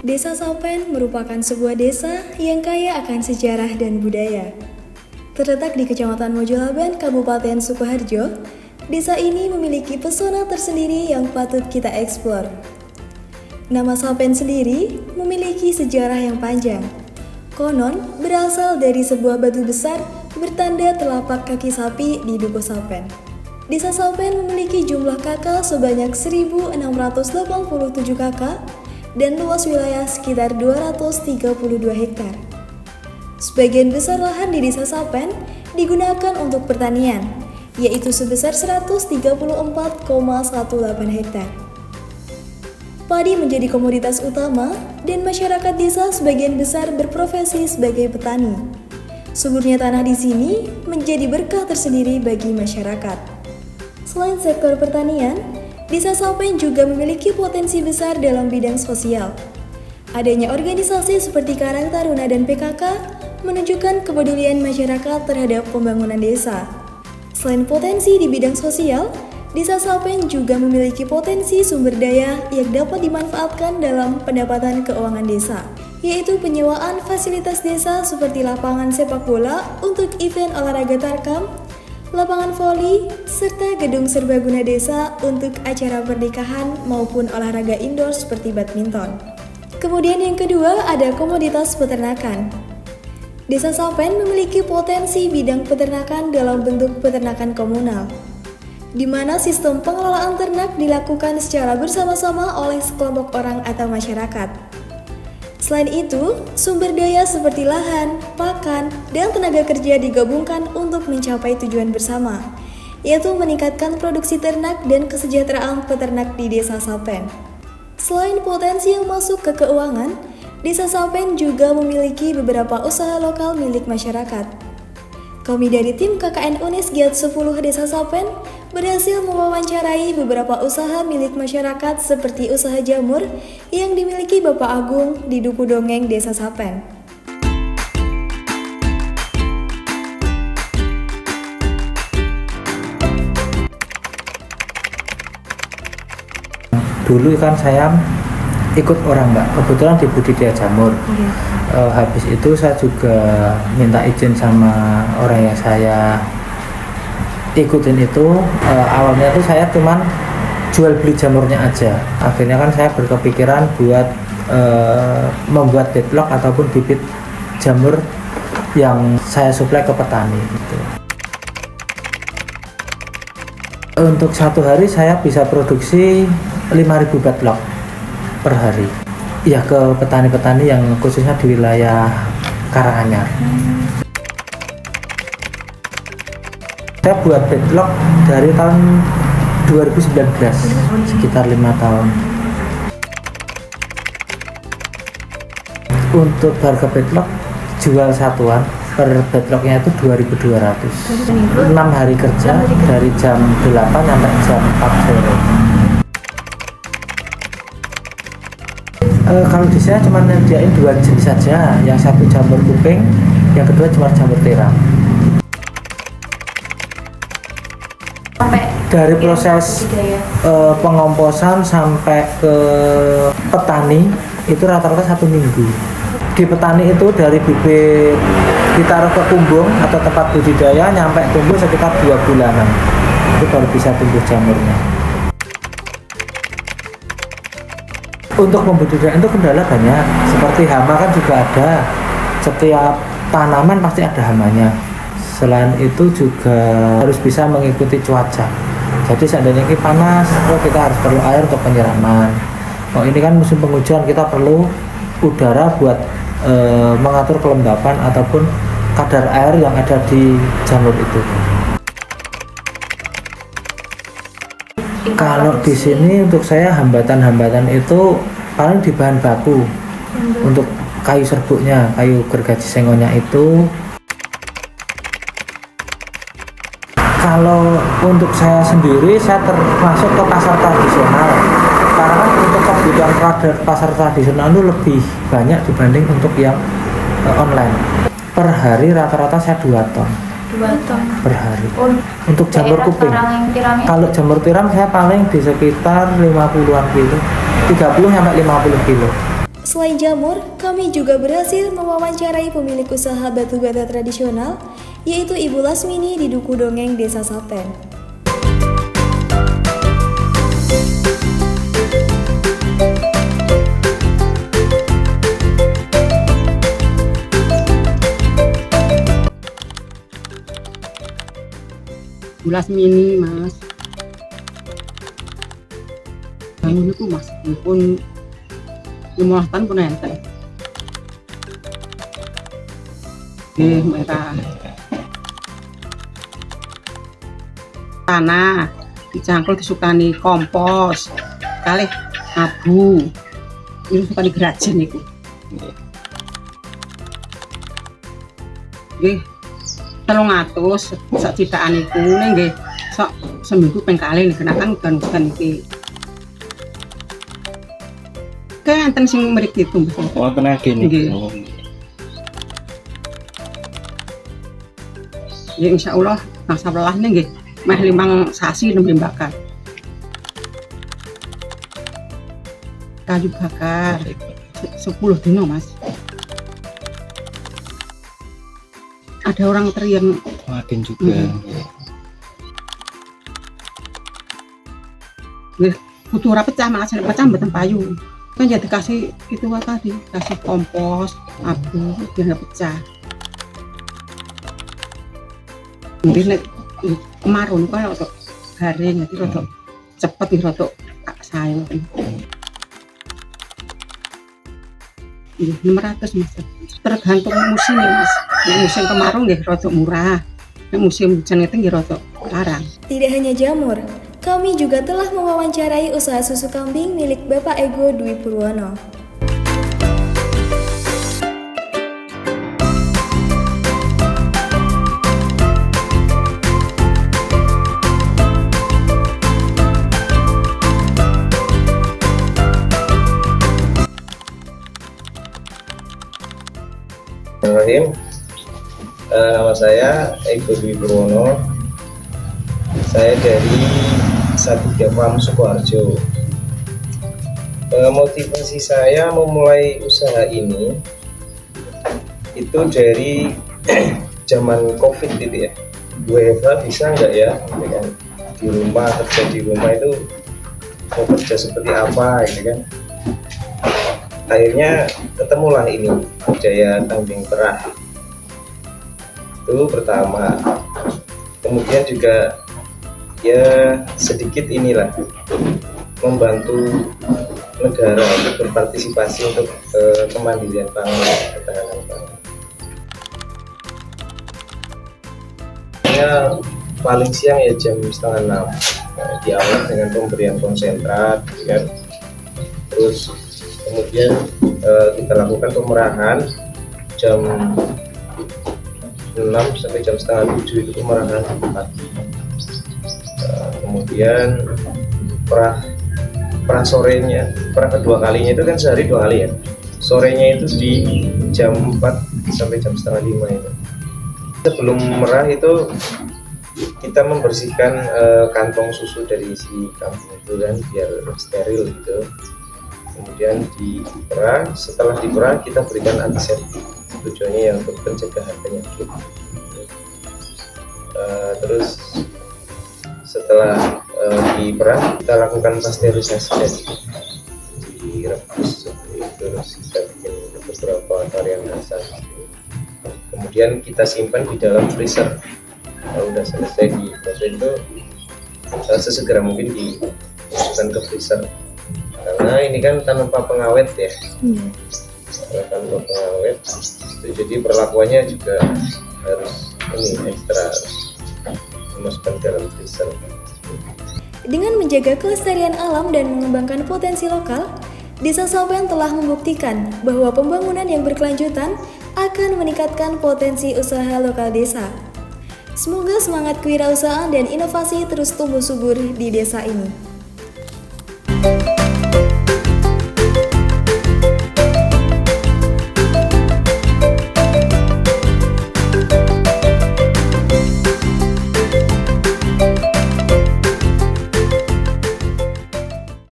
Desa Sapen merupakan sebuah desa yang kaya akan sejarah dan budaya. Terletak di Kecamatan Mojolaban, Kabupaten Sukoharjo, desa ini memiliki pesona tersendiri yang patut kita eksplor. Nama Sapen sendiri memiliki sejarah yang panjang. Konon berasal dari sebuah batu besar bertanda telapak kaki sapi di Dukuh Sapen. Desa Sapen memiliki jumlah kakak sebanyak 1.687 kakak dan luas wilayah sekitar 232 hektar. Sebagian besar lahan di Desa Sapen digunakan untuk pertanian, yaitu sebesar 134,18 hektar. Padi menjadi komoditas utama dan masyarakat desa sebagian besar berprofesi sebagai petani. Suburnya tanah di sini menjadi berkah tersendiri bagi masyarakat. Selain sektor pertanian, Desa Sapen juga memiliki potensi besar dalam bidang sosial. Adanya organisasi seperti Karang Taruna dan PKK menunjukkan kepedulian masyarakat terhadap pembangunan desa. Selain potensi di bidang sosial, Desa Sapen juga memiliki potensi sumber daya yang dapat dimanfaatkan dalam pendapatan keuangan desa, yaitu penyewaan fasilitas desa seperti lapangan sepak bola untuk event olahraga tarkam, lapangan voli, serta gedung serbaguna desa untuk acara pernikahan maupun olahraga indoor seperti badminton. Kemudian yang kedua ada komoditas peternakan. Desa Sapen memiliki potensi bidang peternakan dalam bentuk peternakan komunal, di mana sistem pengelolaan ternak dilakukan secara bersama-sama oleh sekelompok orang atau masyarakat. Selain itu, sumber daya seperti lahan, pakan, dan tenaga kerja digabungkan untuk mencapai tujuan bersama, yaitu meningkatkan produksi ternak dan kesejahteraan peternak di Desa Sapen. Selain potensi yang masuk ke keuangan, Desa Sapen juga memiliki beberapa usaha lokal milik masyarakat. Kami dari tim KKN UNES Giat 10 Desa Sapen berhasil mewawancarai beberapa usaha milik masyarakat seperti usaha jamur yang dimiliki Bapak Agung di Dukuh Dongeng Desa Sapen. Dulu kan saya ikut orang Mbak, kebetulan di budidaya jamur. Habis itu saya juga minta izin sama orang yang saya ikutin itu. Awalnya itu saya cuman jual beli jamurnya aja. Akhirnya kan saya berkepikiran buat membuat deadlock ataupun bibit jamur yang saya suplai ke petani gitu. Untuk satu hari saya bisa produksi 5.000 deadlock per hari. Ya, ke petani-petani yang khususnya di wilayah Karanganyar. Saya buat deadlock dari tahun 2019, sekitar 5 tahun. Untuk harga deadlock jual satuan per deadlocknya itu 2.200. 6 hari kerja dari jam 8 sampai jam 4 sore. Kalau di saya cuma nyediain 2 jenis saja, yang satu jamur kuping, yang kedua cuma jamur tiram. Dari proses pengomposan sampai ke petani itu rata-rata 1 minggu. Di petani itu dari bibit ditaruh ke kumbung atau tempat budidaya nyampe tumbuh sekitar 2 bulanan. Itu baru bisa tumbuh jamurnya. Untuk pembudidayaan itu kendala banyak, seperti hama kan juga ada. Setiap tanaman pasti ada hamanya. Selain itu juga harus bisa mengikuti cuaca. Jadi seandainya ini panas, kita harus perlu air untuk penyiraman. Oh, ini kan musim penghujan, kita perlu udara buat mengatur kelembapan ataupun kadar air yang ada di jamur itu. Kalau di sini untuk saya hambatan-hambatan itu paling di bahan baku. Untuk kayu serbuknya, kayu gergaji sengonya itu. Kalau untuk saya sendiri, saya termasuk ke pasar tradisional. Karena kan untuk kebutuhan pasar tradisional itu lebih banyak dibanding untuk yang online. Per hari rata-rata saya 2 ton. 2 ton per hari. Untuk jamur kuping. Kalau jamur tiram saya paling di sekitar 50-an kilo, 30 sampai 50 kilo. Selain jamur, kami juga berhasil mewawancarai pemilik usaha batu bata tradisional, yaitu Ibu Lasmini di Duku Dongeng, Desa Sapen. Bulas mini mas, bangun itu mas, pun 15 tahun pun enten. Mereka tanah dicangkul disukani kompos, kalih abu, itu suka digerajin itu. Nggih, 300 sak citakan iku nggih sok seminggu ping kalih nek kenakan udan-udan iki. Kayak enten sing mriki itu. Oh, tenang gini. Nggih. Ya insyaallah nang sabelah nggih meh 5 sasi nembe bakar. Kayu bakar 10 dino mas. Ada orang teriak Makin juga. Kudu ora pecah, malah sing pecah mboten payu. Kan jadi kasih itu tadi, kasih kompos, abu biar nggak pecah. Mungkin nek kemarun kan rada garing, jadi rada cepet iki rada sayo. 600 mas. Tergantung musim ya mas. Nek musim kemarau nggih rada murah. Nek musim hujan itu nggih rada larang. Tidak hanya jamur, kami juga telah mewawancarai usaha susu kambing milik Bapak Ego Dwi Purwono. Bismillahirrahmanirrahim. Nama saya Ego Dwi Purwono. Saya dari Satiga Farm Sukoharjo. Motivasi saya memulai usaha ini itu dari zaman COVID gitu ya. WFH bisa nggak ya? Kan di rumah, kerja di rumah itu mau kerja seperti apa gitu kan? Akhirnya ketemulah ini budaya kambing perah. Itu pertama. Kemudian juga ya sedikit inilah membantu negara untuk berpartisipasi untuk kemandirian pangan, ketahanan pangan. Ya paling siang ya jam 5:30. Nah, diawali dengan pemberian konsentrat, kan. Terus kemudian kita lakukan pemerahan jam 6 sampai jam 6:30 itu pemerahan pagi. Kemudian perah sorenya, perah kedua kalinya itu kan sehari 2 kali ya. Sorenya itu di jam 4 sampai jam 4:30 itu. Sebelum merah itu kita membersihkan kantong susu dari si kambing itu kan biar steril gitu. Kemudian diperah, setelah diperah kita berikan antiseptik, tujuannya yang untuk pencegahan penyakit. Terus setelah diperah kita lakukan pasteurisasi dan direbus seperti itu. Terus kita bikin beberapa varian rasa. Kemudian kita simpan di dalam freezer. Kalau udah selesai di proses itu sesegera mungkin dimasukkan ke freezer. Karena ini kan tanpa pengawet ya, tanpa pengawet, jadi perlakuannya juga harus ini ekstra, dimasukkan dalam freezer. Dengan menjaga kelestarian alam dan mengembangkan potensi lokal, Desa Sapen telah membuktikan bahwa pembangunan yang berkelanjutan akan meningkatkan potensi usaha lokal desa. Semoga semangat kewirausahaan dan inovasi terus tumbuh subur di desa ini.